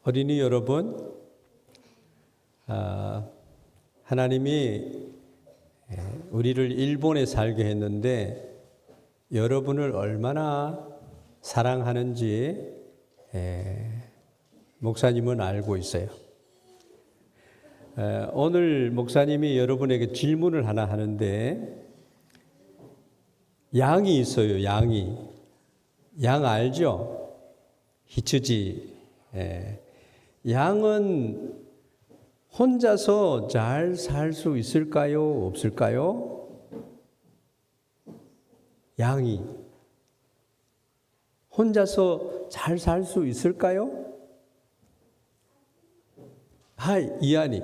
어린이 여러분, 하나님이 우리를 일본에 살게 했는데 여러분을 얼마나 사랑하는지 목사님은 알고 있어요. 오늘 목사님이 여러분에게 질문을 하나 하는데, 양이 있어요. 양 알죠? 히츠지. 양은 혼자서 잘 살 수 있을까요? 없을까요? 양이 혼자서 잘 살 수 있을까요? 하이, 이한이.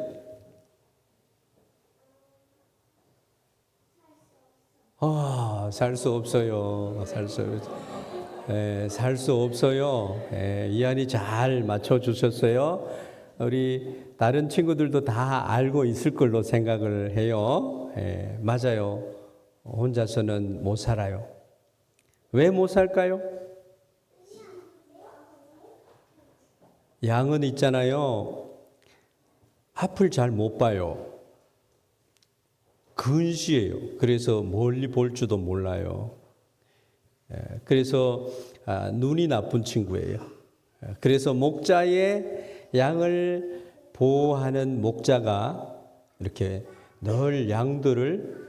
살 수 없어요. 살 수 없어요. 이한이 잘 맞춰주셨어요. 우리 다른 친구들도 다 알고 있을 걸로 생각을 해요. 맞아요. 혼자서는 못 살아요. 왜 못 살까요? 양은 있잖아요. 앞을 잘 못 봐요. 근시해요. 그래서 멀리 볼 줄도 몰라요. 그래서 눈이 나쁜 친구예요. 그래서 목자의 양을 보호하는 목자가 이렇게 늘 양들을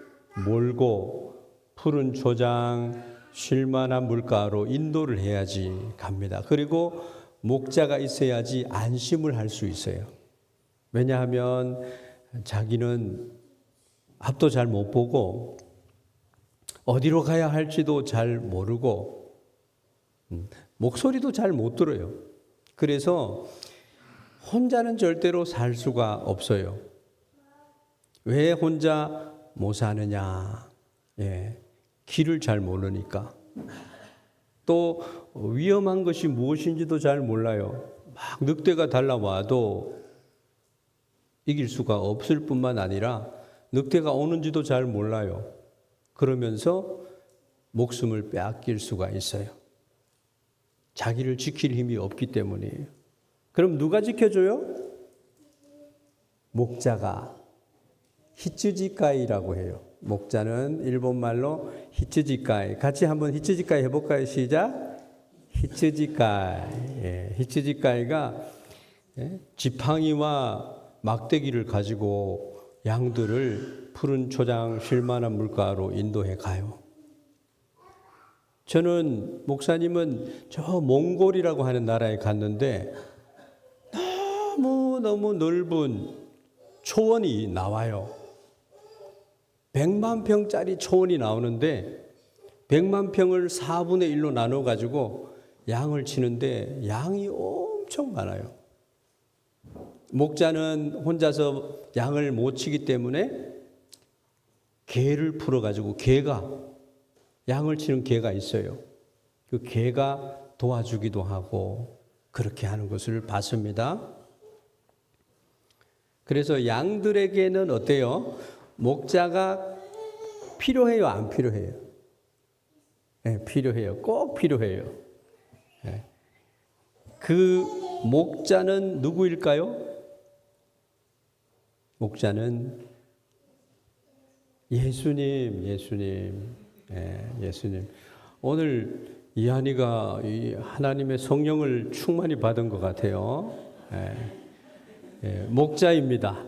몰고 푸른 초장, 쉴만한 물가로 인도를 해야지 갑니다. 그리고 목자가 있어야지 안심을 할 수 있어요. 왜냐하면 자기는 앞도 잘 못 보고 어디로 가야 할지도 잘 모르고 목소리도 잘 못 들어요. 그래서 혼자는 절대로 살 수가 없어요. 왜 혼자 못 사느냐? 길을 잘 모르니까. 또 위험한 것이 무엇인지도 잘 몰라요. 막 늑대가 달라와도 이길 수가 없을 뿐만 아니라 늑대가 오는지도 잘 몰라요. 그러면서 목숨을 빼앗길 수가 있어요. 자기를 지킬 힘이 없기 때문이에요. 그럼 누가 지켜줘요? 목자가. 히츠지카이라고 해요. 목자는 일본말로 히츠지카이. 같이 한번 히츠지카이 해볼까요? 시작. 히츠지카이. 히츠지카이가 지팡이와 막대기를 가지고 양들을 푸른 초장 쉴만한 물가로 인도해 가요. 저는 목사님은 저 몽골이라고 하는 나라에 갔는데 너무 넓은 초원이 나와요. 100만 평짜리 초원이 나오는데 100만 평을 4분의 1로 나눠 가지고 양을 치는데 양이 엄청 많아요. 목자는 혼자서 양을 못 치기 때문에 개를 풀어가지고 양을 치는 개가 있어요. 그 개가 도와주기도 하고 그렇게 하는 것을 봤습니다. 그래서 양들에게는 어때요? 목자가 필요해요? 안 필요해요? 필요해요. 꼭 필요해요. 그 목자는 누구일까요? 목자는 예수님. 오늘 이한이가 하나님의 성령을 충만히 받은 것 같아요. 목자입니다.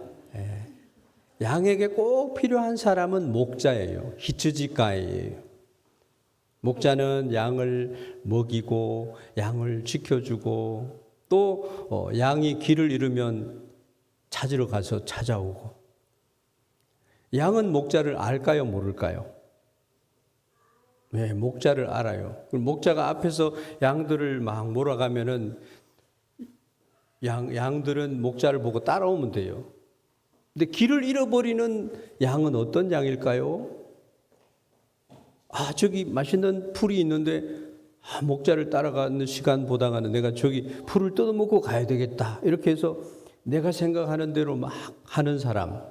양에게 꼭 필요한 사람은 목자예요. 히츠지카이예요. 목자는 양을 먹이고 양을 지켜주고 또 양이 길을 잃으면 찾으러 가서 찾아오고. 양은 목자를 알까요? 모를까요? 네, 목자를 알아요. 목자가 앞에서 양들을 막 몰아가면은 양들은 목자를 보고 따라오면 돼요. 근데 길을 잃어버리는 양은 어떤 양일까요? 저기 맛있는 풀이 있는데 목자를 따라가는 시간 보다가는 내가 저기 풀을 뜯어먹고 가야 되겠다. 이렇게 해서 내가 생각하는 대로 막 하는 사람.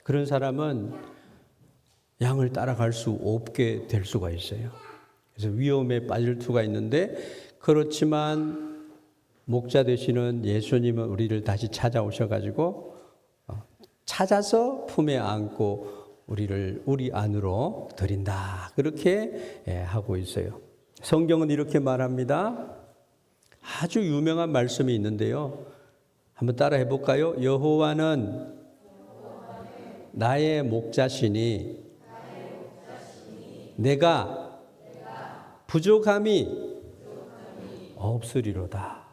그런 사람은 양을 따라갈 수 없게 될 수가 있어요. 그래서 위험에 빠질 수가 있는데, 그렇지만 목자 되시는 예수님은 우리를 다시 찾아오셔가지고 찾아서 품에 안고 우리를 우리 안으로 들인다. 그렇게 하고 있어요. 성경은 이렇게 말합니다. 아주 유명한 말씀이 있는데요. 한번 따라 해볼까요? 여호와는 나의 목자시니 내가 부족함이 없으리로다.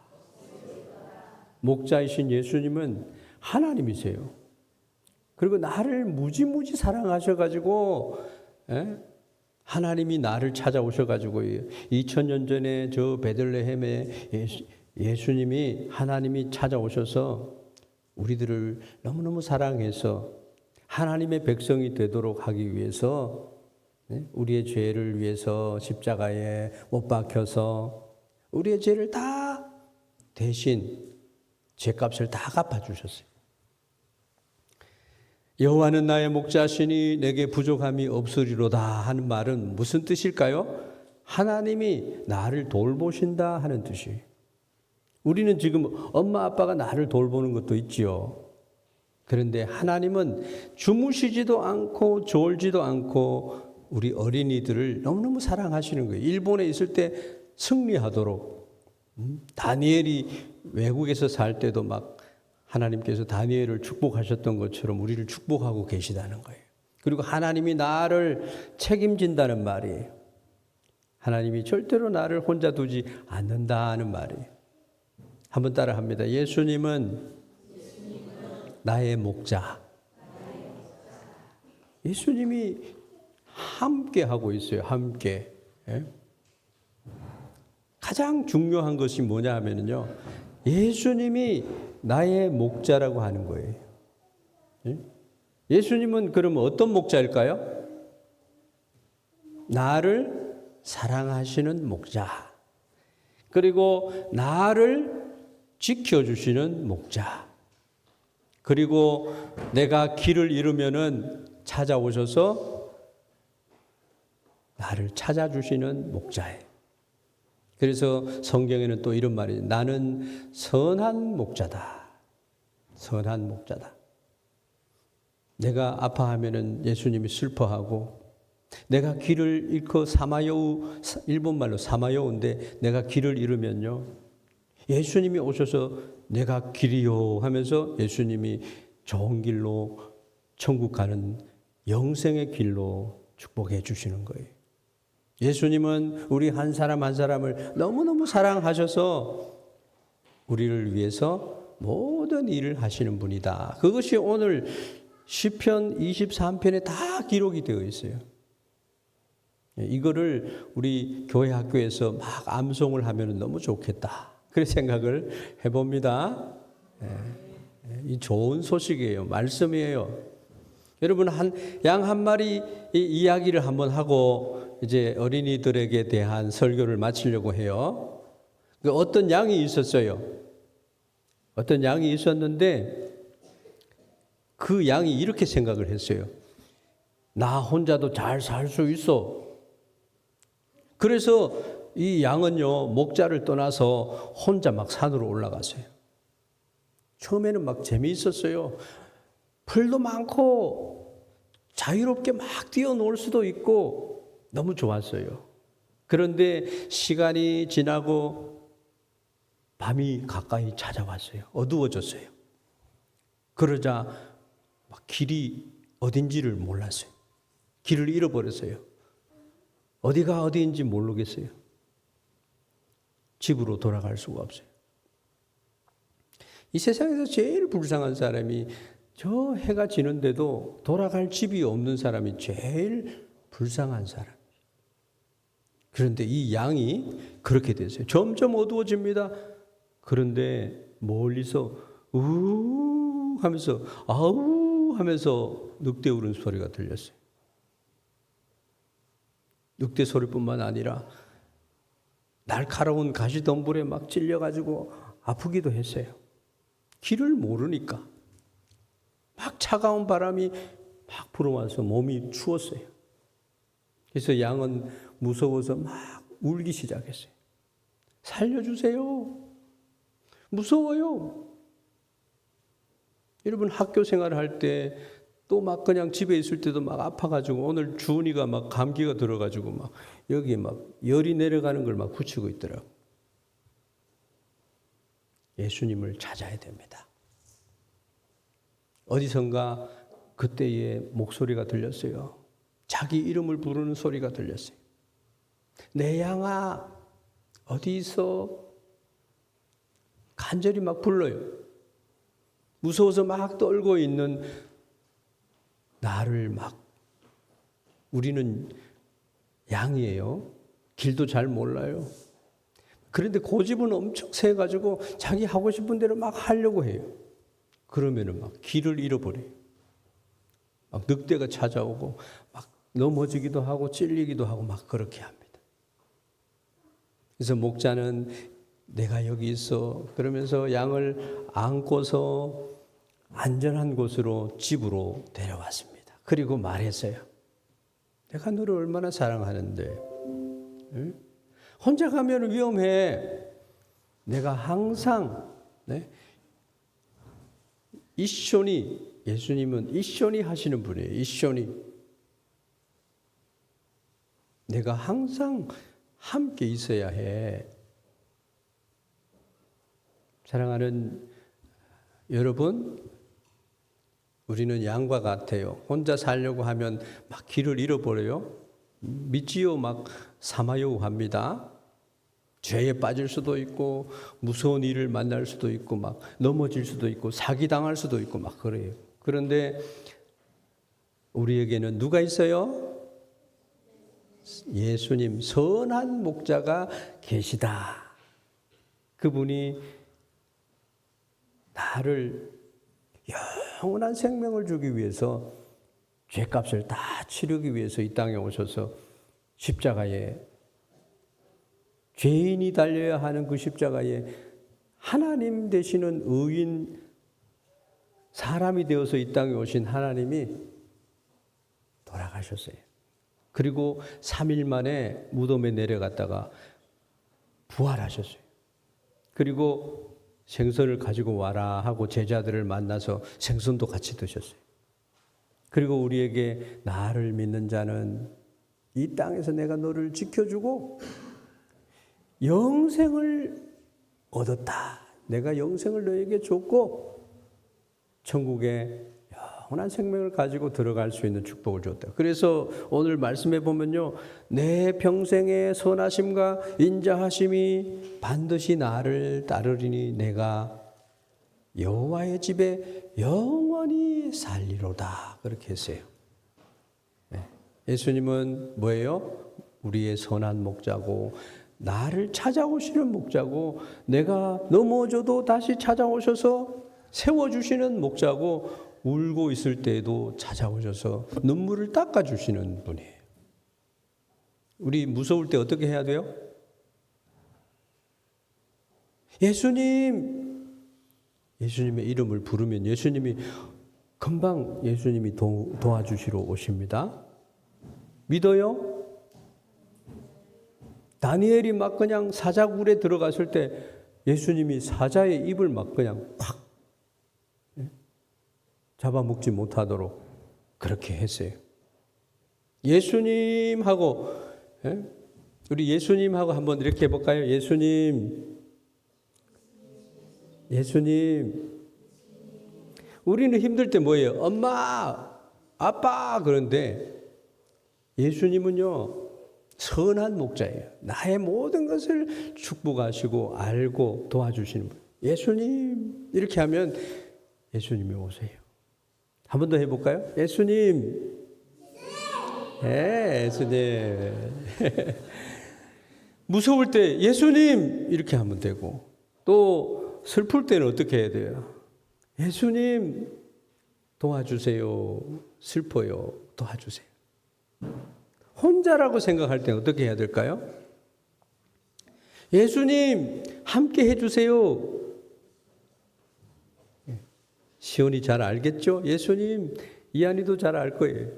목자이신 예수님은 하나님이세요. 그리고 나를 무지무지 사랑하셔가지고 하나님이 나를 찾아오셔가지고 2000년 전에 저 베들레헴에 예수님이 하나님이 찾아오셔서 우리들을 너무너무 사랑해서 하나님의 백성이 되도록 하기 위해서 우리의 죄를 위해서 십자가에 못 박혀서 우리의 죄를 다 대신 죄값을 다 갚아주셨어요. 여호와는 나의 목자시니 내게 부족함이 없으리로다 하는 말은 무슨 뜻일까요? 하나님이 나를 돌보신다 하는 뜻이에요. 우리는 지금 엄마 아빠가 나를 돌보는 것도 있지요. 그런데 하나님은 주무시지도 않고 졸지도 않고 우리 어린이들을 너무너무 사랑하시는 거예요. 일본에 있을 때 승리하도록 다니엘이 외국에서 살 때도 막 하나님께서 다니엘을 축복하셨던 것처럼 우리를 축복하고 계시다는 거예요. 그리고 하나님이 나를 책임진다는 말이에요. 하나님이 절대로 나를 혼자 두지 않는다는 말이에요. 한번 따라 합니다. 예수님은 나의 목자. 예수님이 함께 하고 있어요. 함께. 가장 중요한 것이 뭐냐 하면요. 예수님이 나의 목자라고 하는 거예요. 예수님은 그러면 어떤 목자일까요? 나를 사랑하시는 목자. 그리고 나를 지켜주시는 목자. 그리고 내가 길을 잃으면은 찾아오셔서 나를 찾아주시는 목자예요. 그래서 성경에는 또 이런 말이 나는 선한 목자다. 선한 목자다. 내가 아파하면은 예수님이 슬퍼하고 내가 길을 잃고 사마여우, 일본말로 사마여우인데 내가 길을 잃으면요. 예수님이 오셔서 내가 길이요 하면서 예수님이 좋은 길로 천국 가는 영생의 길로 축복해 주시는 거예요. 예수님은 우리 한 사람 한 사람을 너무너무 사랑하셔서 우리를 위해서 모든 일을 하시는 분이다. 그것이 오늘 시편 23편에 다 기록이 되어 있어요. 이거를 우리 교회 학교에서 막 암송을 하면 너무 좋겠다. 그런 생각을 해봅니다. 이 좋은 소식이에요. 말씀이에요. 여러분 양 한 마리 이야기를 한번 하고 이제 어린이들에게 대한 설교를 마치려고 해요. 어떤 양이 있었어요. 어떤 양이 있었는데 그 양이 이렇게 생각을 했어요. 나 혼자도 잘 살 수 있어. 그래서 이 양은요, 목자를 떠나서 혼자 막 산으로 올라갔어요. 처음에는 막 재미있었어요. 풀도 많고 자유롭게 막 뛰어놀 수도 있고 너무 좋았어요. 그런데 시간이 지나고 밤이 가까이 찾아왔어요. 어두워졌어요. 그러자 막 길이 어딘지를 몰랐어요. 길을 잃어버렸어요. 어디가 어디인지 모르겠어요. 집으로 돌아갈 수가 없어요. 이 세상에서 제일 불쌍한 사람이 저 해가 지는데도 돌아갈 집이 없는 사람이 제일 불쌍한 사람. 그런데 이 양이 그렇게 됐어요. 점점 어두워집니다. 그런데 멀리서 우 하면서 아우 하면서 늑대 울음 소리가 들렸어요. 늑대 소리뿐만 아니라 날카로운 가시덤불에 막 찔려가지고 아프기도 했어요. 길을 모르니까 막 차가운 바람이 막 불어와서 몸이 추웠어요. 그래서 양은 무서워서 막 울기 시작했어요. 살려주세요. 무서워요. 여러분 학교 생활을 할 때 또 막 그냥 집에 있을 때도 막 아파가지고 오늘 주은이가 막 감기가 들어가지고 막 여기 막 열이 내려가는 걸 막 붙이고 있더라고. 예수님을 찾아야 됩니다. 어디선가 그때의 목소리가 들렸어요. 자기 이름을 부르는 소리가 들렸어요. 내 양아 어디 있어? 간절히 막 불러요. 무서워서 막 떨고 있는 나를 막, 우리는 양이에요. 길도 잘 몰라요. 그런데 고집은 엄청 세가지고 자기 하고 싶은 대로 막 하려고 해요. 그러면은 막 길을 잃어버려요. 막 늑대가 찾아오고 막 넘어지기도 하고 찔리기도 하고 막 그렇게 합니다. 그래서 목자는 내가 여기 있어 그러면서 양을 안고서 안전한 곳으로 집으로 데려왔습니다. 그리고 말했어요. 내가 너를 얼마나 사랑하는데, 응? 혼자 가면 위험해. 내가 항상 이쇼니, 예수님은 이쇼니 하시는 분이에요. 이쇼니. 내가 항상 함께 있어야 해. 사랑하는 여러분, 우리는 양과 같아요. 혼자 살려고 하면 막 길을 잃어버려요. 믿지요 막 사마요 합니다. 죄에 빠질 수도 있고 무서운 일을 만날 수도 있고 막 넘어질 수도 있고 사기당할 수도 있고 막 그래요. 그런데 우리에게는 누가 있어요? 예수님 선한 목자가 계시다. 그분이 나를 영원한 생명을 주기 위해서 죄값을 다 치르기 위해서 이 땅에 오셔서 십자가에 죄인이 달려야 하는 그 십자가에 하나님 되시는 의인 사람이 되어서 이 땅에 오신 하나님이 돌아가셨어요. 그리고 3일 만에 무덤에 내려갔다가 부활하셨어요. 그리고 생선을 가지고 와라 하고 제자들을 만나서 생선도 같이 드셨어요. 그리고 우리에게 나를 믿는 자는 이 땅에서 내가 너를 지켜주고 영생을 얻었다. 내가 영생을 너에게 줬고 천국에 영원한 생명을 가지고 들어갈 수 있는 축복을 줬다. 그래서 오늘 말씀해 보면요. 내 평생의 선하심과 인자하심이 반드시 나를 따르리니 내가 여호와의 집에 영원히 살리로다. 그렇게 했어요. 예수님은 뭐예요? 우리의 선한 목자고 나를 찾아오시는 목자고 내가 넘어져도 다시 찾아오셔서 세워주시는 목자고 울고 있을 때에도 찾아오셔서 눈물을 닦아주시는 분이에요. 우리 무서울 때 어떻게 해야 돼요? 예수님! 예수님의 이름을 부르면 예수님이 금방 예수님이 도와주시러 오십니다. 믿어요? 다니엘이 막 그냥 사자굴에 들어갔을 때 예수님이 사자의 입을 막 그냥 팍 잡아먹지 못하도록 그렇게 했어요. 예수님하고 우리 예수님하고 한번 이렇게 해볼까요? 예수님. 우리는 힘들 때 뭐예요? 엄마, 아빠 그런데 예수님은요 선한 목자예요. 나의 모든 것을 축복하시고 알고 도와주시는 분. 예수님 이렇게 하면 예수님이 오세요. 한 번 더 해볼까요? 예수님. 네, 예수님. 무서울 때 예수님 이렇게 하면 되고 또 슬플 때는 어떻게 해야 돼요? 예수님 도와주세요. 슬퍼요. 도와주세요. 혼자라고 생각할 때는 어떻게 해야 될까요? 예수님 함께 해주세요. 시온이 잘 알겠죠? 예수님, 이한이도 잘 알 거예요.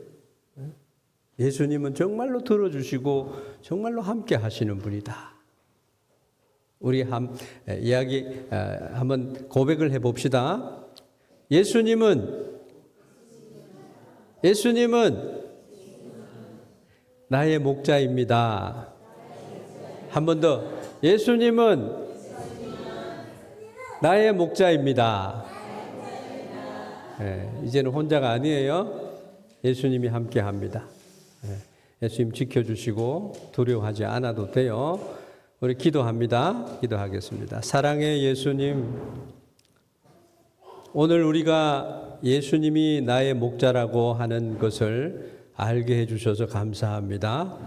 예수님은 정말로 들어주시고 정말로 함께 하시는 분이다. 우리 한번 고백을 해봅시다. 예수님은 나의 목자입니다. 한 번 더. 예수님은 나의 목자입니다. 이제는 혼자가 아니에요. 예수님이 함께 합니다. 예수님 지켜주시고 두려워하지 않아도 돼요. 우리 기도합니다. 기도하겠습니다. 사랑의 예수님, 오늘 우리가 예수님이 나의 목자라고 하는 것을 알게 해주셔서 감사합니다.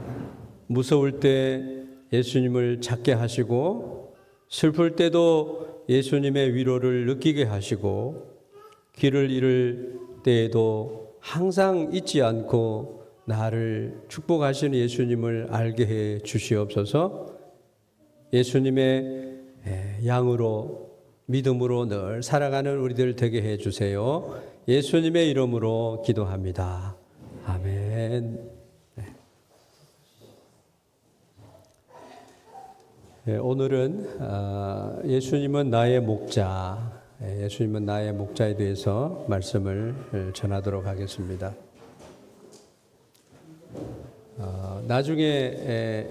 무서울 때 예수님을 찾게 하시고 슬플 때도 예수님의 위로를 느끼게 하시고 길을 잃을 때에도 항상 잊지 않고 나를 축복하시는 예수님을 알게 해 주시옵소서. 예수님의 양으로 믿음으로 늘 살아가는 우리들 되게 해 주세요. 예수님의 이름으로 기도합니다. 아멘. 오늘은 예수님은 나의 목자, 예수님은 나의 목자에 대해서 말씀을 전하도록 하겠습니다. 나중에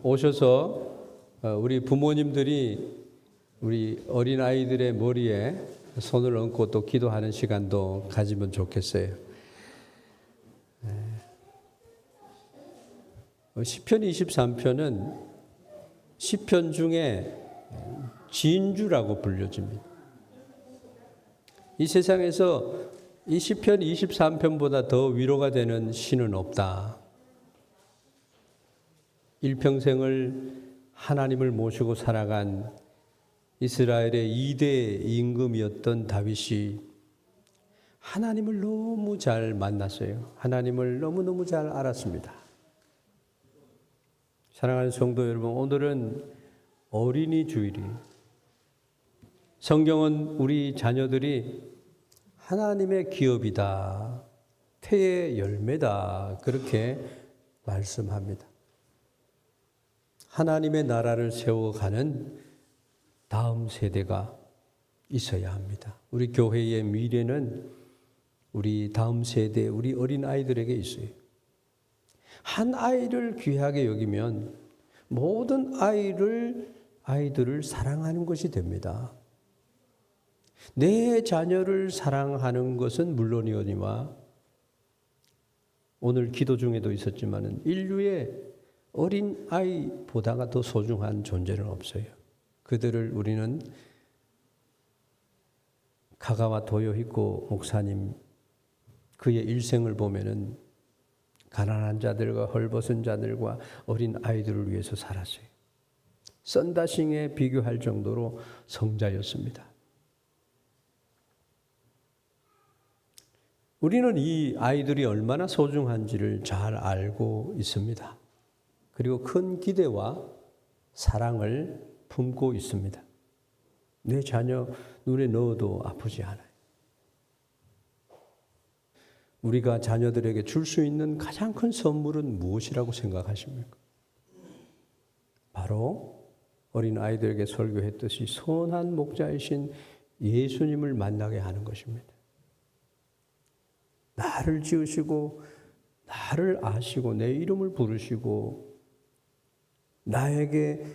오셔서 우리 부모님들이 우리 어린아이들의 머리에 손을 얹고 또 기도하는 시간도 가지면 좋겠어요. 시편 23편은 시편 중에 진주라고 불려집니다. 이 세상에서 이 시편 23편보다 더 위로가 되는 시는 없다. 일평생을 하나님을 모시고 살아간 이스라엘의 2대 임금이었던 다윗이 하나님을 너무 잘 만났어요. 하나님을 너무너무 잘 알았습니다. 사랑하는 성도 여러분, 오늘은 어린이 주일이에요. 성경은 우리 자녀들이 하나님의 기업이다, 태의 열매다, 그렇게 말씀합니다. 하나님의 나라를 세워가는 다음 세대가 있어야 합니다. 우리 교회의 미래는 우리 다음 세대, 우리 어린아이들에게 있어요. 한 아이를 귀하게 여기면 모든 아이들을 사랑하는 것이 됩니다. 내 자녀를 사랑하는 것은 물론이오니와 오늘 기도 중에도 있었지만 인류의 어린 아이보다가 더 소중한 존재는 없어요. 그들을 우리는 가가와 도요히코 목사님 그의 일생을 보면은 가난한 자들과 헐벗은 자들과 어린 아이들을 위해서 살았어요. 썬다싱에 비교할 정도로 성자였습니다. 우리는 이 아이들이 얼마나 소중한지를 잘 알고 있습니다. 그리고 큰 기대와 사랑을 품고 있습니다. 내 자녀 눈에 넣어도 아프지 않아요. 우리가 자녀들에게 줄 수 있는 가장 큰 선물은 무엇이라고 생각하십니까? 바로 어린 아이들에게 설교했듯이 선한 목자이신 예수님을 만나게 하는 것입니다. 나를 지으시고 나를 아시고 내 이름을 부르시고 나에게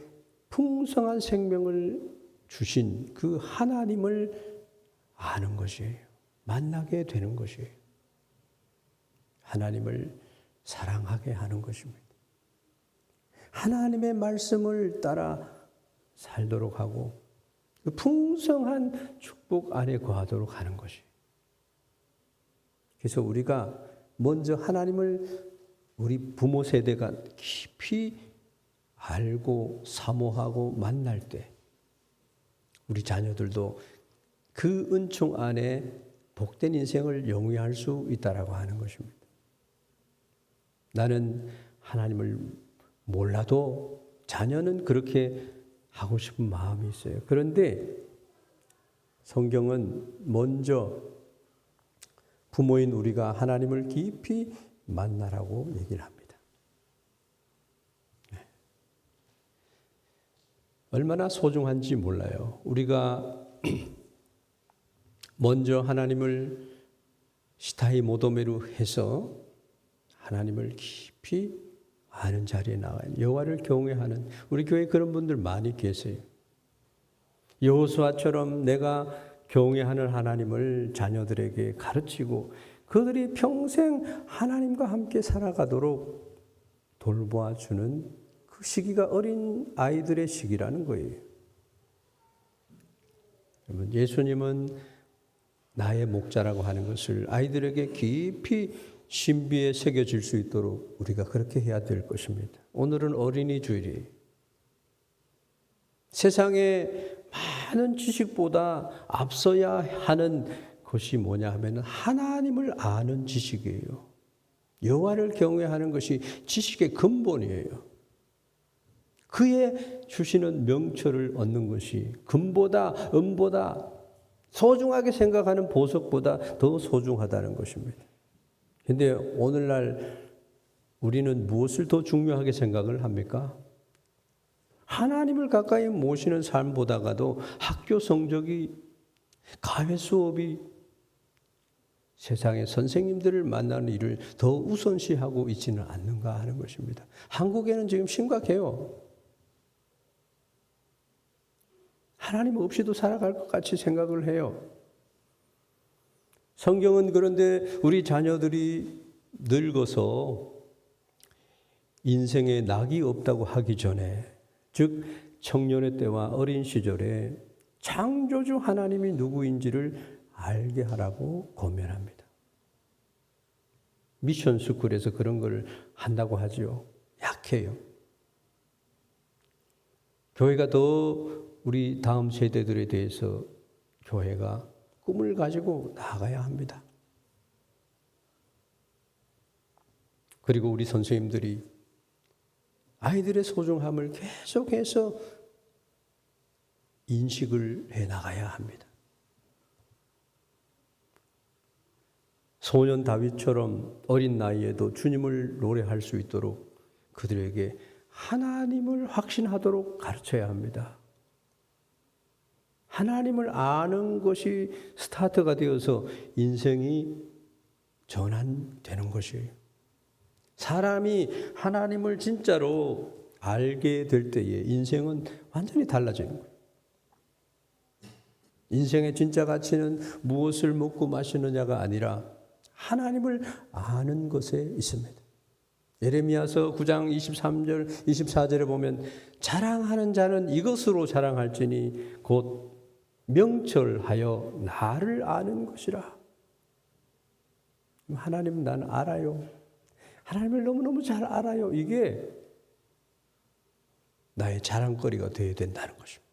풍성한 생명을 주신 그 하나님을 아는 것이에요. 만나게 되는 것이에요. 하나님을 사랑하게 하는 것입니다. 하나님의 말씀을 따라 살도록 하고 그 풍성한 축복 안에 거하도록 하는 것이에요. 그래서 우리가 먼저 하나님을 우리 부모 세대가 깊이 알고 사모하고 만날 때 우리 자녀들도 그 은총 안에 복된 인생을 영위할 수 있다라고 하는 것입니다. 나는 하나님을 몰라도 자녀는 그렇게 하고 싶은 마음이 있어요. 그런데 성경은 먼저 부모인 우리가 하나님을 깊이 만나라고 얘기를 합니다. 얼마나 소중한지 몰라요. 우리가 먼저 하나님을 시타이 모도메로 해서 하나님을 깊이 아는 자리에 나가요. 여호와를 경외하는 우리 교회에 그런 분들 많이 계세요. 여호수아처럼 내가 경외하는 하나님을 자녀들에게 가르치고 그들이 평생 하나님과 함께 살아가도록 돌보아주는 그 시기가 어린 아이들의 시기라는 거예요. 여러분, 예수님은 나의 목자라고 하는 것을 아이들에게 깊이 신비에 새겨질 수 있도록 우리가 그렇게 해야 될 것입니다. 오늘은 어린이 주일이에요. 세상의 많은 지식보다 앞서야 하는 것이 뭐냐 하면 하나님을 아는 지식이에요. 여호와를 경외하는 것이 지식의 근본이에요. 그의 주시는 명철을 얻는 것이 금보다 은보다 소중하게 생각하는 보석보다 더 소중하다는 것입니다. 그런데 오늘날 우리는 무엇을 더 중요하게 생각을 합니까? 하나님을 가까이 모시는 삶보다가도 학교 성적이, 과외 수업이, 세상의 선생님들을 만나는 일을 더 우선시하고 있지는 않는가 하는 것입니다. 한국에는 지금 심각해요. 하나님 없이도 살아갈 것 같이 생각을 해요. 성경은 그런데 우리 자녀들이 늙어서 인생에 낙이 없다고 하기 전에, 즉 청년의 때와 어린 시절에 창조주 하나님이 누구인지를 알게 하라고 권면합니다. 미션 스쿨에서 그런 걸 한다고 하죠. 약해요. 교회가 더 우리 다음 세대들에 대해서 교회가 꿈을 가지고 나아가야 합니다. 그리고 우리 선생님들이 아이들의 소중함을 계속해서 인식을 해 나가야 합니다. 소년 다윗처럼 어린 나이에도 주님을 노래할 수 있도록 그들에게 하나님을 확신하도록 가르쳐야 합니다. 하나님을 아는 것이 스타트가 되어서 인생이 전환되는 것이에요. 사람이 하나님을 진짜로 알게 될 때에 인생은 완전히 달라지는 거예요. 인생의 진짜 가치는 무엇을 먹고 마시느냐가 아니라 하나님을 아는 것에 있습니다. 예레미야서 9장 23절, 24절에 보면 자랑하는 자는 이것으로 자랑할지니 곧 명철하여 나를 아는 것이라. 하나님 나는 알아요. 하나님을 너무너무 잘 알아요. 이게 나의 자랑거리가 되어야 된다는 것입니다.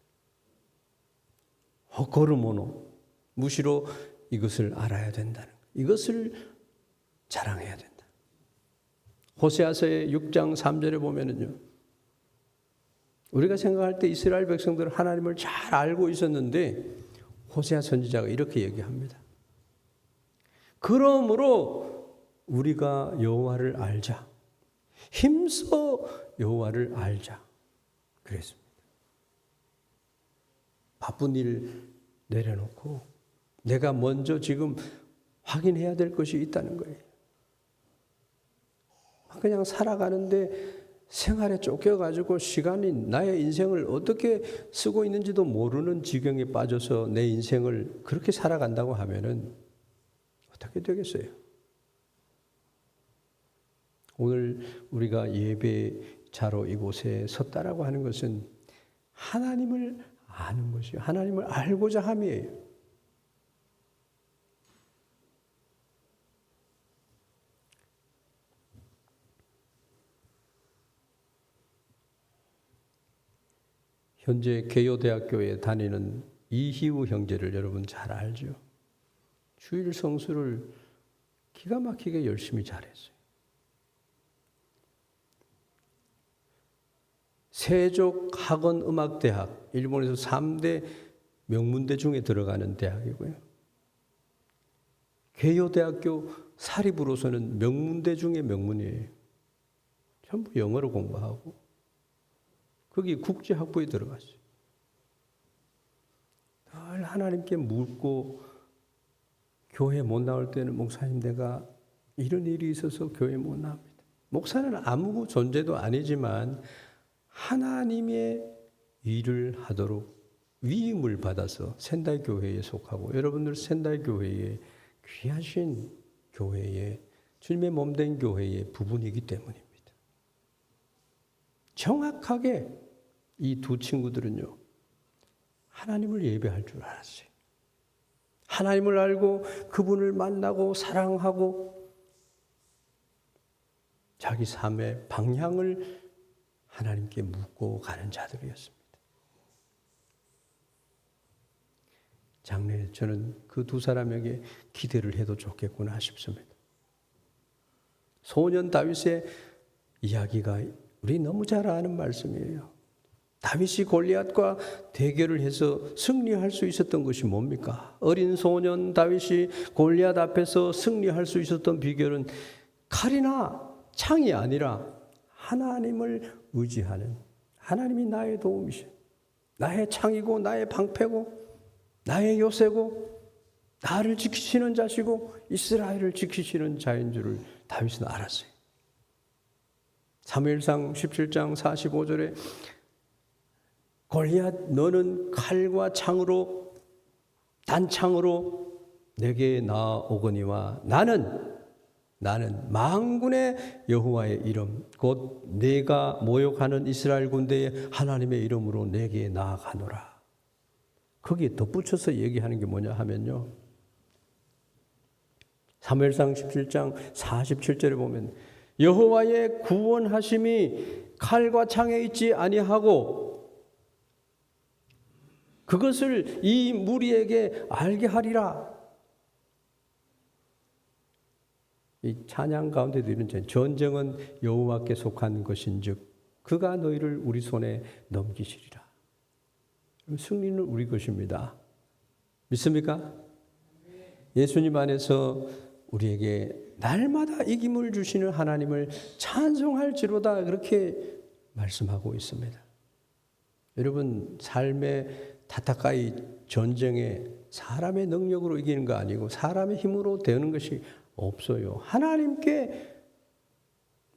헛걸음으로 무시로 이것을 알아야 된다는 것. 이것을 자랑해야 된다. 호세아서의 6장 3절에 보면은요. 우리가 생각할 때 이스라엘 백성들은 하나님을 잘 알고 있었는데 호세아 선지자가 이렇게 얘기합니다. 그러므로 우리가 여호와를 알자. 힘써 여호와를 알자. 그랬습니다. 바쁜 일 내려놓고 내가 먼저 지금 확인해야 될 것이 있다는 거예요. 그냥 살아가는데 생활에 쫓겨가지고 시간이 나의 인생을 어떻게 쓰고 있는지도 모르는 지경에 빠져서 내 인생을 그렇게 살아간다고 하면은 어떻게 되겠어요? 오늘 우리가 예배자로 이곳에 섰다라고 하는 것은 하나님을 아는 것이요. 하나님을 알고자 함이에요. 현재 개요대학교에 다니는 이희우 형제를 여러분 잘 알죠? 주일 성수를 기가 막히게 열심히 잘했어요. 세족학원음악대학, 일본에서 3대 명문대 중에 들어가는 대학이고요. 개요대학교 사립으로서는 명문대 중에 명문이에요. 전부 영어로 공부하고 거기 국제학부에 들어갔어요. 늘 하나님께 묻고 교회 못 나올 때는 목사님 내가 이런 일이 있어서 교회 못 나옵니다. 목사는 아무 존재도 아니지만 하나님의 일을 하도록 위임을 받아서仙台 교회에 속하고 여러분들仙台 교회에 귀하신 교회에 주님의 몸된 교회의 부분이기 때문입니다. 정확하게 이 두 친구들은요, 하나님을 예배할 줄 알았어요. 하나님을 알고 그분을 만나고 사랑하고 자기 삶의 방향을 하나님께 묻고 가는 자들이었습니다. 장래에 저는 그 두 사람에게 기대를 해도 좋겠구나 싶습니다. 소년 다윗의 이야기가 우리 너무 잘 아는 말씀이에요. 다윗이 골리앗과 대결을 해서 승리할 수 있었던 것이 뭡니까? 어린 소년 다윗이 골리앗 앞에서 승리할 수 있었던 비결은 칼이나 창이 아니라 하나님을 의지하는, 하나님이 나의 도움이셔, 나의 창이고 나의 방패고 나의 요새고 나를 지키시는 자시고 이스라엘을 지키시는 자인 줄을 다윗은 알았어요. 사무엘상 17장 45절에 골리앗 너는 칼과 창으로 단창으로 내게 나아오거니와 나는 만군의 여호와의 이름 곧 내가 모욕하는 이스라엘 군대의 하나님의 이름으로 내게 나아가노라. 거기에 덧붙여서 얘기하는 게 뭐냐 하면요, 사무엘상 17장 47절에 보면 여호와의 구원하심이 칼과 창에 있지 아니하고 그것을 이 무리에게 알게 하리라. 이 찬양 가운데도 이런 전쟁은 여호와께 속한 것인즉 그가 너희를 우리 손에 넘기시리라. 승리는 우리 것입니다. 믿습니까? 예수님 안에서 우리에게 날마다 이김을 주시는 하나님을 찬송할지로다 그렇게 말씀하고 있습니다. 여러분 삶의 타타카이 전쟁에 사람의 능력으로 이기는 거 아니고 사람의 힘으로 되는 것이 없어요. 하나님께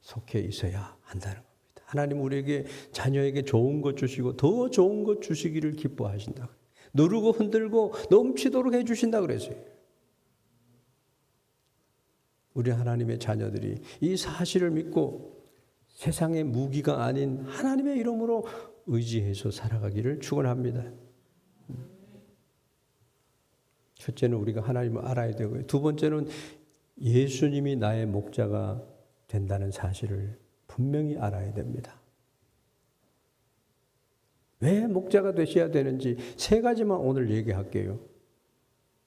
속해 있어야 한다는 겁니다. 하나님 우리에게 자녀에게 좋은 것 주시고 더 좋은 것 주시기를 기뻐하신다. 누르고 흔들고 넘치도록 해주신다 그랬어요. 우리 하나님의 자녀들이 이 사실을 믿고 세상의 무기가 아닌 하나님의 이름으로 의지해서 살아가기를 축원합니다. 첫째는 우리가 하나님을 알아야 되고요. 두 번째는 예수님이 나의 목자가 된다는 사실을 분명히 알아야 됩니다. 왜 목자가 되셔야 되는지 세 가지만 오늘 얘기할게요.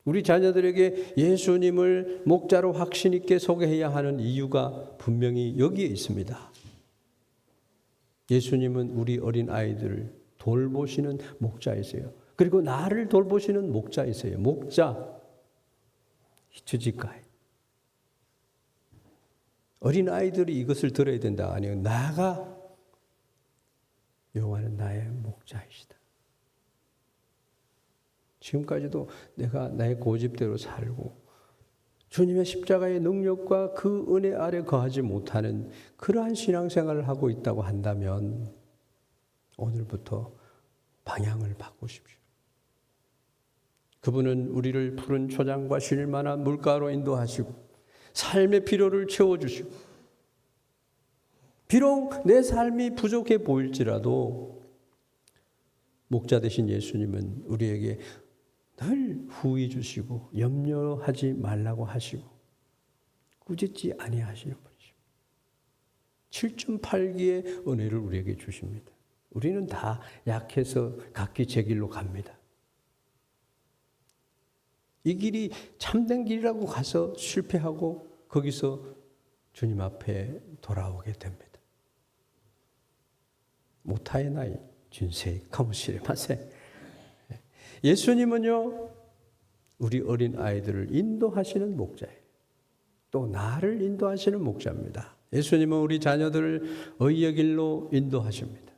우리 자녀들에게 예수님을 목자로 확신 있게 소개해야 하는 이유가 분명히 여기에 있습니다. 예수님은 우리 어린 아이들을 돌보시는 목자이세요. 그리고 나를 돌보시는 목자이세요. 목자, 히츠지카이. 어린 아이들이 이것을 들어야 된다. 아니요, 나가 여호와는 나의 목자이시다. 지금까지도 내가 나의 고집대로 살고 주님의 십자가의 능력과 그 은혜 아래 거하지 못하는 그러한 신앙생활을 하고 있다고 한다면 오늘부터 방향을 바꾸십시오. 그분은 우리를 푸른 초장과 쉴 만한 물가로 인도하시고 삶의 필요를 채워주시고 비록 내 삶이 부족해 보일지라도 목자 되신 예수님은 우리에게 늘 후히 주시고 염려하지 말라고 하시고 꾸짖지 아니하시는 분이십니다. 7.8기의 은혜를 우리에게 주십니다. 우리는 다 약해서 각기 제 길로 갑니다. 이 길이 참된 길이라고 가서 실패하고 거기서 주님 앞에 돌아오게 됩니다. 모타의 나이 준세이 카모시레마세. 예수님은요 우리 어린 아이들을 인도하시는 목자예요. 또 나를 인도하시는 목자입니다. 예수님은 우리 자녀들을 의의 길로 인도하십니다.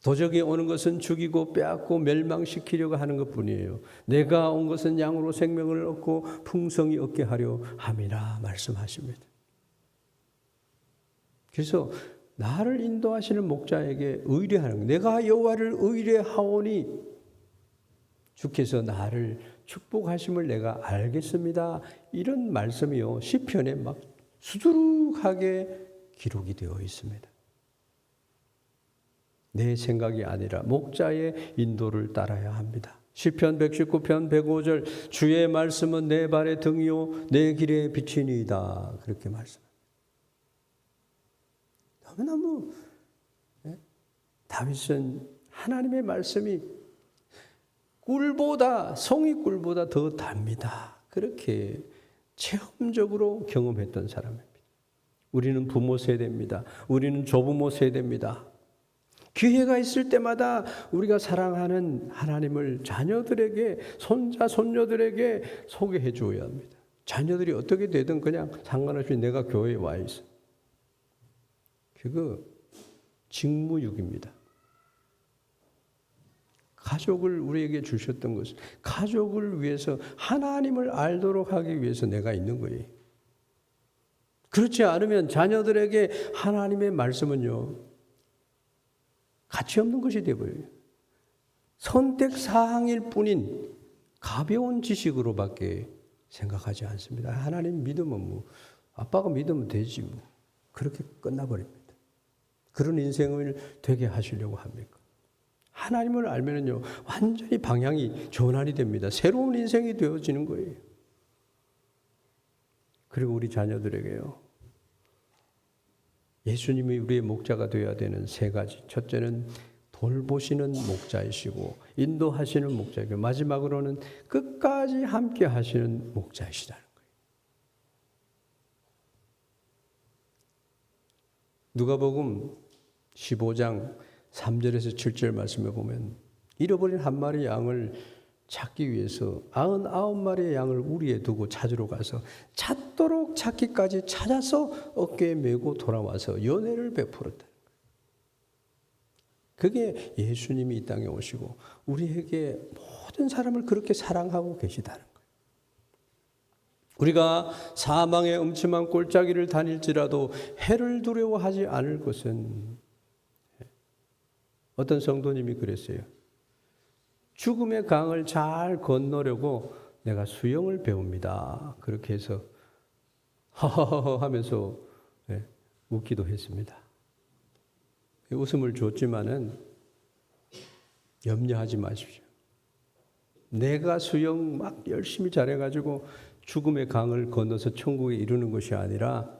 도적이 오는 것은 죽이고 빼앗고 멸망시키려고 하는 것뿐이에요. 내가 온 것은 양으로 생명을 얻고 풍성히 얻게 하려 함이라 말씀하십니다. 그래서 나를 인도하시는 목자에게 의뢰하는 거예요. 내가 여호와를 의뢰하오니 주께서 나를 축복하심을 내가 알겠습니다. 이런 말씀이요, 시편에 막 수두룩하게 기록이 되어 있습니다. 내 생각이 아니라 목자의 인도를 따라야 합니다. 시편 119편 105절 주의 말씀은 내 발의 등이요 내 길의 빛이니이다. 그렇게 말씀합니다. 너무너무 다윗은 하나님의 말씀이 꿀보다 송이꿀보다 더 답니다. 그렇게 체험적으로 경험했던 사람입니다. 우리는 부모 세대입니다. 우리는 조부모 세대입니다. 기회가 있을 때마다 우리가 사랑하는 하나님을 자녀들에게, 손자, 손녀들에게 소개해 주어야 합니다. 자녀들이 어떻게 되든 그냥 상관없이 내가 교회에 와 있어. 그거 직무유기입니다. 가족을 우리에게 주셨던 것은 가족을 위해서, 하나님을 알도록 하기 위해서 내가 있는 거예요. 그렇지 않으면 자녀들에게 하나님의 말씀은요, 가치 없는 것이 되어버려요. 선택사항일 뿐인 가벼운 지식으로밖에 생각하지 않습니다. 하나님 믿으면 뭐, 아빠가 믿으면 되지 뭐. 그렇게 끝나버립니다. 그런 인생을 되게 하시려고 합니까? 하나님을 알면은요, 완전히 방향이 전환이 됩니다. 새로운 인생이 되어지는 거예요. 그리고 우리 자녀들에게요, 예수님이 우리의 목자가 되어야 되는 세 가지. 첫째는 돌보시는 목자이시고 인도하시는 목자이고 마지막으로는 끝까지 함께 하시는 목자이시다는 거예요. 누가복음 15장 3절에서 7절 말씀에 보면 잃어버린 한 마리 양을 찾기 위해서 99마리의 양을 우리에 두고 찾으러 가서 찾도록 찾기까지 찾아서 어깨에 메고 돌아와서 연회를 베풀었다. 그게 예수님이 이 땅에 오시고 우리에게 모든 사람을 그렇게 사랑하고 계시다는 거예요. 우리가 사망의 음침한 골짜기를 다닐지라도 해를 두려워하지 않을 것은, 어떤 성도님이 그랬어요. 죽음의 강을 잘 건너려고 내가 수영을 배웁니다. 그렇게 해서 허허허 하면서 웃기도 했습니다. 웃음을 줬지만은 염려하지 마십시오. 내가 수영 막 열심히 잘해가지고 죽음의 강을 건너서 천국에 이르는 것이 아니라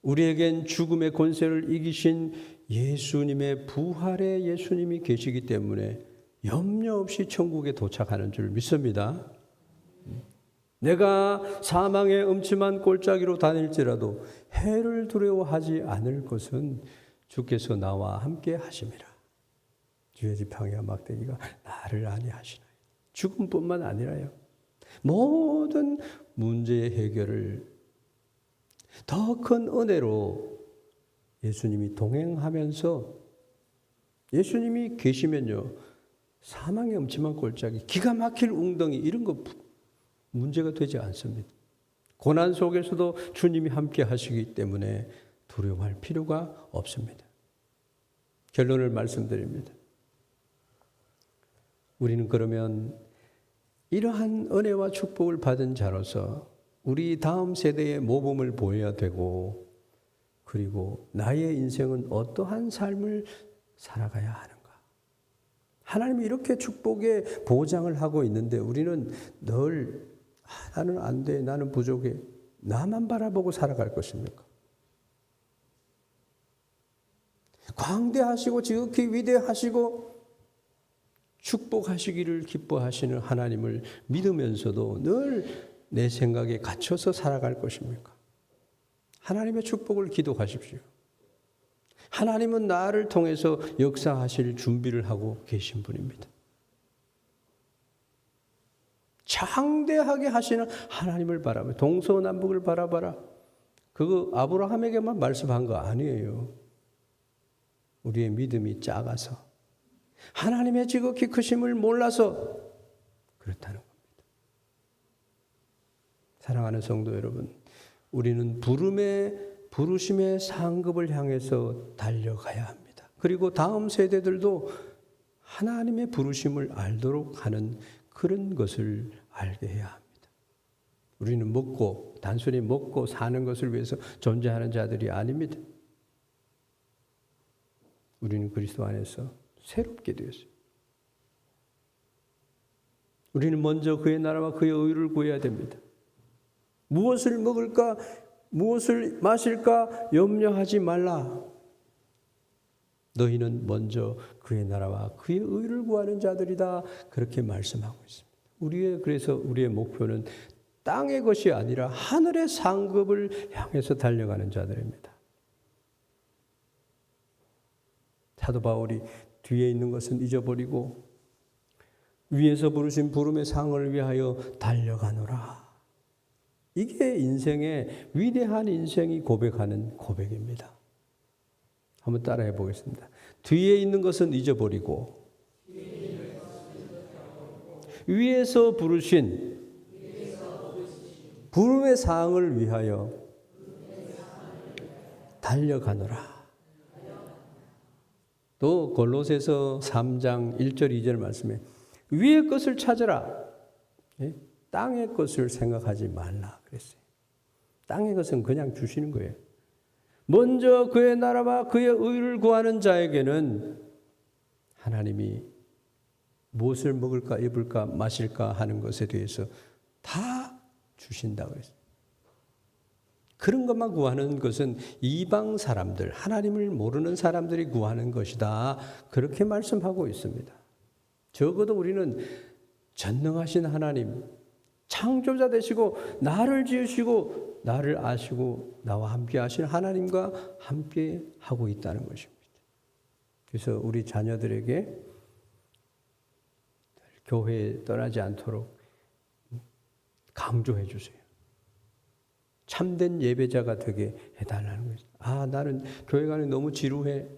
우리에겐 죽음의 권세를 이기신 예수님의 부활의 예수님이 계시기 때문에 염려 없이 천국에 도착하는 줄 믿습니다. 내가 사망의 음침한 골짜기로 다닐지라도 해를 두려워하지 않을 것은 주께서 나와 함께 하심이라. 주의 지팡이와 막대기가 나를 안위하시나이다. 죽음뿐만 아니라요, 모든 문제의 해결을 더 큰 은혜로 예수님이 동행하면서, 예수님이 계시면요, 사망의 음침한 골짜기, 기가 막힐 웅덩이 이런 거 문제가 되지 않습니다. 고난 속에서도 주님이 함께 하시기 때문에 두려워할 필요가 없습니다. 결론을 말씀드립니다. 우리는 그러면 이러한 은혜와 축복을 받은 자로서 우리 다음 세대의 모범을 보여야 되고, 그리고 나의 인생은 어떠한 삶을 살아가야 하는가. 하나님이 이렇게 축복의 보장을 하고 있는데 우리는 늘 나는 안 돼, 나는 부족해, 나만 바라보고 살아갈 것입니까? 광대하시고 지극히 위대하시고 축복하시기를 기뻐하시는 하나님을 믿으면서도 늘 내 생각에 갇혀서 살아갈 것입니까? 하나님의 축복을 기도하십시오. 하나님은 나를 통해서 역사하실 준비를 하고 계신 분입니다. 장대하게 하시는 하나님을 바라봐, 동서남북을 바라봐라. 그거 아브라함에게만 말씀한 거 아니에요. 우리의 믿음이 작아서, 하나님의 지극히 크심을 몰라서 그렇다는 겁니다. 사랑하는 성도 여러분, 우리는 부르심의 상급을 향해서 달려가야 합니다. 그리고 다음 세대들도 하나님의 부르심을 알도록 하는 그런 것을 알게 해야 합니다. 우리는 단순히 먹고 사는 것을 위해서 존재하는 자들이 아닙니다. 우리는 그리스도 안에서 새롭게 되었어요. 우리는 먼저 그의 나라와 그의 의를 구해야 됩니다. 무엇을 먹을까, 무엇을 마실까 염려하지 말라. 너희는 먼저 그의 나라와 그의 의를 구하는 자들이다. 그렇게 말씀하고 있습니다. 그래서 우리의 목표는 땅의 것이 아니라 하늘의 상급을 향해서 달려가는 자들입니다. 사도 바울이 뒤에 있는 것은 잊어버리고 위에서 부르신 부름의 상을 위하여 달려가노라. 이게 인생의 위대한 인생이 고백하는 고백입니다. 한번 따라해 보겠습니다. 뒤에 있는 것은 잊어버리고 위에서 부르신 부름의 상을 위하여 달려가노라. 또 골로새서 3장 1절 2절 말씀에 위의 것을 찾으라. 땅의 것을 생각하지 말라 그랬어요. 땅의 것은 그냥 주시는 거예요. 먼저 그의 나라와 그의 의를 구하는 자에게는 하나님이 무엇을 먹을까 입을까 마실까 하는 것에 대해서 다 주신다고 했어요. 그런 것만 구하는 것은 이방 사람들, 하나님을 모르는 사람들이 구하는 것이다. 그렇게 말씀하고 있습니다. 적어도 우리는 전능하신 하나님, 창조자 되시고 나를 지으시고 나를 아시고 나와 함께 하신 하나님과 함께 하고 있다는 것입니다. 그래서 우리 자녀들에게 교회에 떠나지 않도록 강조해 주세요. 참된 예배자가 되게 해달라는 거죠. 나는 교회 가는 너무 지루해.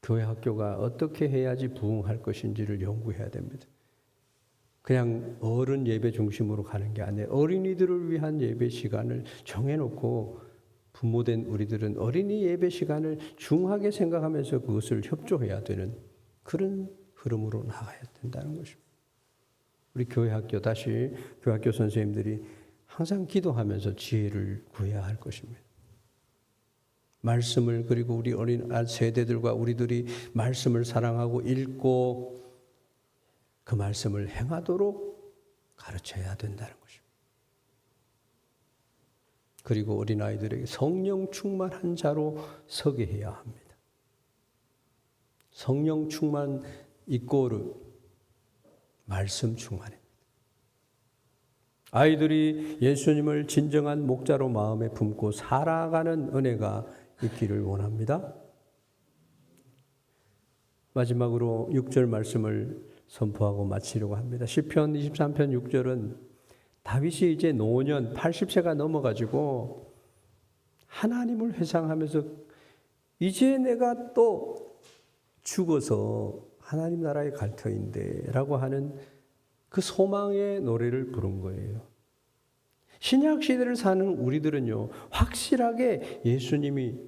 교회 학교가 어떻게 해야지 부흥할 것인지를 연구해야 됩니다. 그냥 어른 예배 중심으로 가는 게 아니에요. 어린이들을 위한 예배 시간을 정해놓고 부모된 우리들은 어린이 예배 시간을 중하게 생각하면서 그것을 협조해야 되는 그런 흐름으로 나가야 된다는 것입니다. 우리 교회 학교 선생님들이 항상 기도하면서 지혜를 구해야 할 것입니다. 말씀을 그리고 우리 어린 세대들과 우리들이 말씀을 사랑하고 읽고 그 말씀을 행하도록 가르쳐야 된다는 것입니다. 그리고 어린아이들에게 성령 충만한 자로 서게 해야 합니다. 성령 충만 이꼬르 말씀 충만입니다. 아이들이 예수님을 진정한 목자로 마음에 품고 살아가는 은혜가 있기를 원합니다. 마지막으로 6절 말씀을 선포하고 마치려고 합니다. 시편 23편 6절은 다윗이 이제 노년 80세가 넘어가지고 하나님을 회상하면서 이제 내가 또 죽어서 하나님 나라에 갈 터인데 라고 하는 그 소망의 노래를 부른 거예요. 신약 시대를 사는 우리들은요, 확실하게 예수님이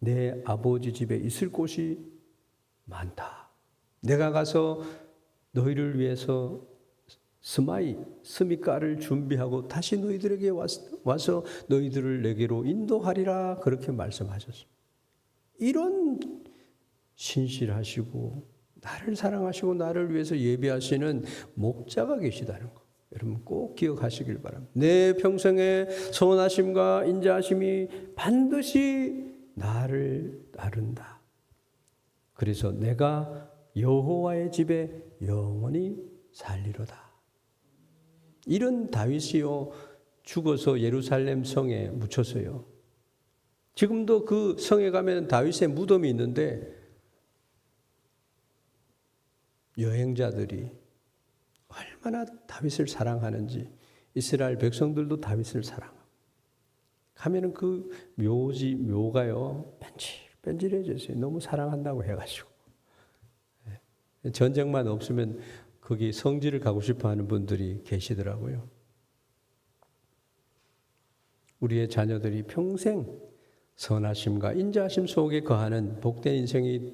내 아버지 집에 있을 곳이 많다. 내가 가서 너희를 위해서 스미가를 준비하고 다시 너희들에게 와서 너희들을 내게로 인도하리라 그렇게 말씀하셨습니다. 이런 신실하시고 나를 사랑하시고 나를 위해서 예비하시는 목자가 계시다는 거 여러분 꼭 기억하시길 바랍니다. 내 평생의 선하심과 인자하심이 반드시 나를 따른다. 그래서 내가 여호와의 집에 영원히 살리로다. 이런 다윗이요 죽어서 예루살렘 성에 묻혔어요. 지금도 그 성에 가면 다윗의 무덤이 있는데 여행자들이 얼마나 다윗을 사랑하는지 이스라엘 백성들도 다윗을 사랑하고 가면은 그 묘가요 뺀질해졌어요. 너무 사랑한다고 해가지고. 전쟁만 없으면 거기 성지를 가고 싶어 하는 분들이 계시더라고요. 우리의 자녀들이 평생 선하심과 인자하심 속에 거하는 복된 인생이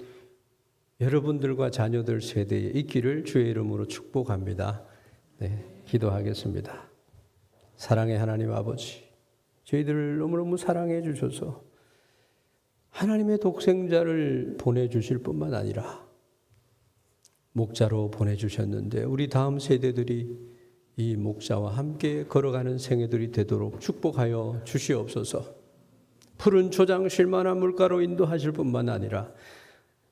여러분들과 자녀들 세대에 있기를 주의 이름으로 축복합니다. 네, 기도하겠습니다. 사랑의 하나님 아버지, 저희들을 너무너무 사랑해 주셔서 하나님의 독생자를 보내주실 뿐만 아니라 목자로 보내주셨는데 우리 다음 세대들이 이 목자와 함께 걸어가는 생애들이 되도록 축복하여 주시옵소서. 푸른 초장 쉴만한 물가로 인도하실 뿐만 아니라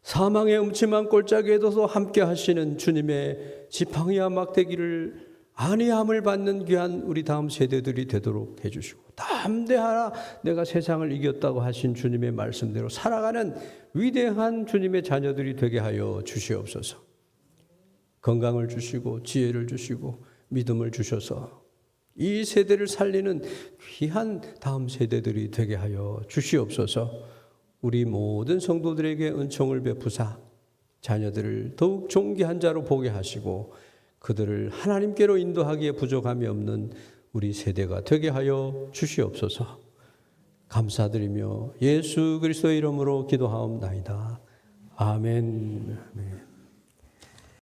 사망의 음침한 골짜기에도 함께 하시는 주님의 지팡이와 막대기를 안위함을 받는 귀한 우리 다음 세대들이 되도록 해주시고 담대하라 내가 세상을 이겼다고 하신 주님의 말씀대로 살아가는 위대한 주님의 자녀들이 되게 하여 주시옵소서. 건강을 주시고 지혜를 주시고 믿음을 주셔서 이 세대를 살리는 귀한 다음 세대들이 되게 하여 주시옵소서. 우리 모든 성도들에게 은총을 베푸사 자녀들을 더욱 존귀한 자로 보게 하시고 그들을 하나님께로 인도하기에 부족함이 없는 우리 세대가 되게 하여 주시옵소서. 감사드리며 예수 그리스도의 이름으로 기도하옵나이다. 아멘. 아멘.